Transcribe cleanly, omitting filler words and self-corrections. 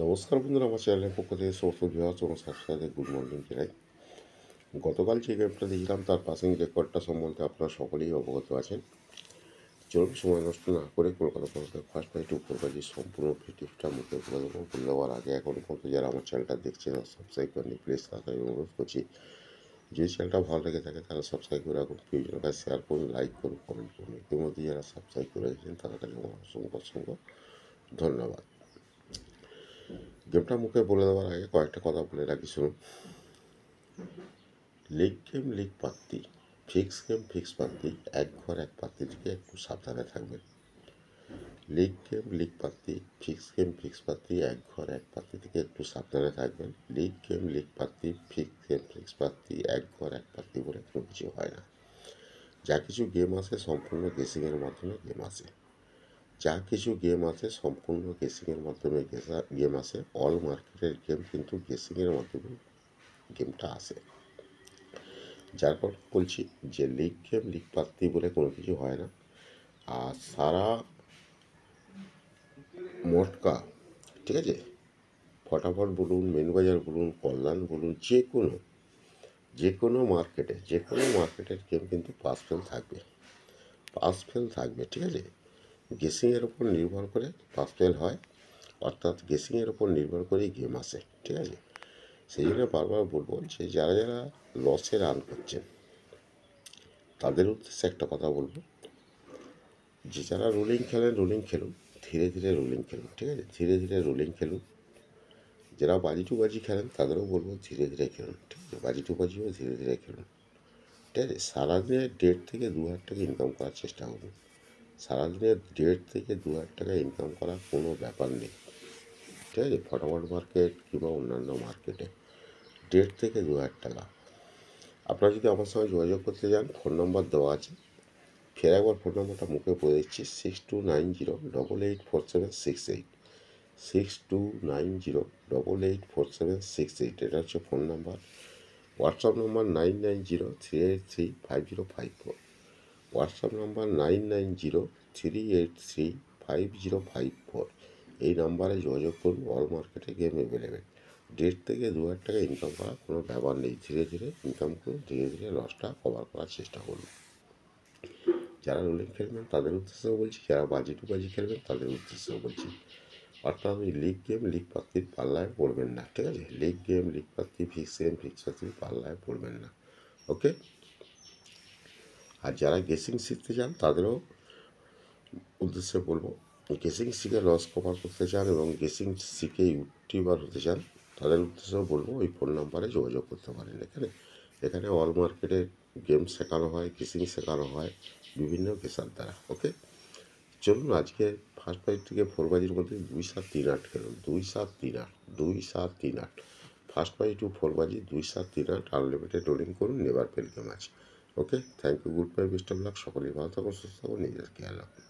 নমস্কার বন্ধুরা, আমার চ্যানেলের পক্ষ থেকে সমস্ত ভিউয়ার্স এবং সাবস্ক্রাইবারদের গুড মর্নিং জানাই। গতকাল যে গেমটা দেখলাম তার পাসিং রেকর্ডটা সম্বন্ধে আপনারা সকলেই অবগত আছেন। চলুন সময় নষ্ট না করে কলকাতা ফার্স্ট বাই টু ফোরবাজির সম্পূর্ণ ভিডিওটা মুখে বলে দেবো। বলে দেওয়ার আগে এখন পর্যন্ত যারা আমার চ্যানেলটা দেখছেন সাবস্ক্রাইব করেনি, প্লিজ তাড়াতাড়ি অনুরোধ করছি। যদি চ্যানেলটা ভালো লেগে থাকে তাহলে সাবস্ক্রাইব করে রাখুন, প্রিয়জনের কাছে শেয়ার করুন, লাইক করুন, কমেন্ট করুন। ইতিমধ্যে যারা সাবস্ক্রাইব করে রেখেছেন তাদের কাছে আমার অসংখ্য ধন্যবাদ। গেমটা মুখে বলে দেওয়ার আগে কয়েকটা কথা বলে রাখি, শুনুন। লিগ গেম লিগ প্রার্থী, ফিক্স গেম ফিক্স প্রার্থী, এক ঘর এক প্রার্থী থেকে একটু সাবধানে থাকবেন। লিগ গেম লিগ প্রার্থী, ফিক্স গেম ফিক্স প্রার্থী, এক ঘর এক প্রার্থী থেকে একটু সাবধানে থাকবেন। লিগ গেম লিগ প্রার্থী, ফিক্স গেম ফিক্স প্রার্থী, এক ঘর এক প্রার্থী বলে কোনো কিছু হয় না। যা কিছু গেম আসে সম্পূর্ণ গেসিংয়ের মাধ্যমে গেম আসে। যা কিছু গেম আছে সম্পূর্ণ গেসিংয়ের মাধ্যমে গেম আসে। অল মার্কেটের গেম কিন্তু গেসিংয়ের মাধ্যমে গেমটা আসে। যার পর বলছি যে লিগ গেম লিগ প্রার্থী বলে কোনো কিছু হয় না। আর সারা মটকা, ঠিক আছে, ফটাফট বলুন, মেনবাজার বলুন, কল্যাণ বলুন, যে কোনো মার্কেটের গেম কিন্তু পাস ফেল থাকবে, ঠিক আছে। গেসিংয়ের ওপর নির্ভর করে পাস ফেল হয়, অর্থাৎ গেসিংয়ের ওপর নির্ভর করেই গেম আসে, ঠিক আছে। সেই জন্য বারবার বলবো যে যারা যারা লসে রান করছেন তাদের উদ্দেশ্যে একটা কথা বলবো যে যারা রোলিং খেলুন, ধীরে ধীরে রোলিং খেলুন, ঠিক আছে, ধীরে ধীরে রোলিং খেলুন। যারা বাজি টু বাজি খেলেন তাদেরও বলবো ধীরে ধীরে খেলুন, ঠিক আছে, বাজি টু বাজিও ধীরে ধীরে খেলুন, ঠিক আছে। সারাদিনে 1.5 থেকে 2 হাজার টাকা ইনকাম করার চেষ্টা করুন। সারাদিনে 1.5 থেকে 2 হাজার টাকা ইনকাম করার কোনো ব্যাপার নেই, ঠিক আছে। ফটাফট মার্কেট কিংবা অন্যান্য মার্কেটে 1.5 থেকে 2 হাজার টাকা। আপনারা যদি আমার সঙ্গে যোগাযোগ করতে চান, ফোন নম্বর দেওয়া আছে। ফের একবার ফোন নম্বরটা মুখে বলে দিচ্ছি, 6290884768, 6290884768। এটা হচ্ছে phone number. WhatsApp number 9903835054, WhatsApp number 9903835054। এই নাম্বারে যোগাযোগ করুন। অল মার্কেটে গেম অ্যাভেলেবেল। 1.5 থেকে 2 হাজার টাকা ইনকাম করার কোনো ব্যাপার নেই। ধীরে ধীরে ইনকাম করুন, ধীরে ধীরে লসটা কভার করার চেষ্টা করুন। যারা রোলিং খেলবেন তাদের উদ্দেশ্যেও বলছি, যারা বাজি টু বাজি খেলবেন তাদের উদ্দেশ্যেও বলছি। অর্থাৎ ওই লিগ গেম লিগ প্রার্থীর পাল্লায় পড়বেন না, ঠিক আছে। লিগ গেম লিগ প্রার্থী, ফিক্স গেম ফিক্স প্রার্থীর পাল্লায় পড়বেন না, ওকে। আর যারা গেসিং শিখতে চান তাদেরও উদ্দেশ্যে বলবো, গেসিং শিখে লস কভার করতে চান এবং গেসিং শিখে ইউটিউবার হতে চান তাদের উদ্দেশ্যেও বলবো ওই ফোন নাম্বারে যোগাযোগ করতে পারেন। এখানে অল মার্কেটে গেম শেখানো হয়, গেসিং শেখানো হয় বিভিন্ন পেশার দ্বারা, ওকে। চলুন আজকে ফার্স্ট বাজি থেকে 4 বাজির মধ্যে 2-7-3-8 খেলুন। 2-7-3-8, 2-7-3-8, ফার্স্ট বাজি টু 4 বাজি 2-7-3-8 আনলিমিটেড রোলিং করুন, নেভার ফেল গেম আছে, okay. Thank you, good bye, best of luck. সকলেই ভালো থাকুন, সুস্থ থাকুন, নিজের খেয়াল রাখুন।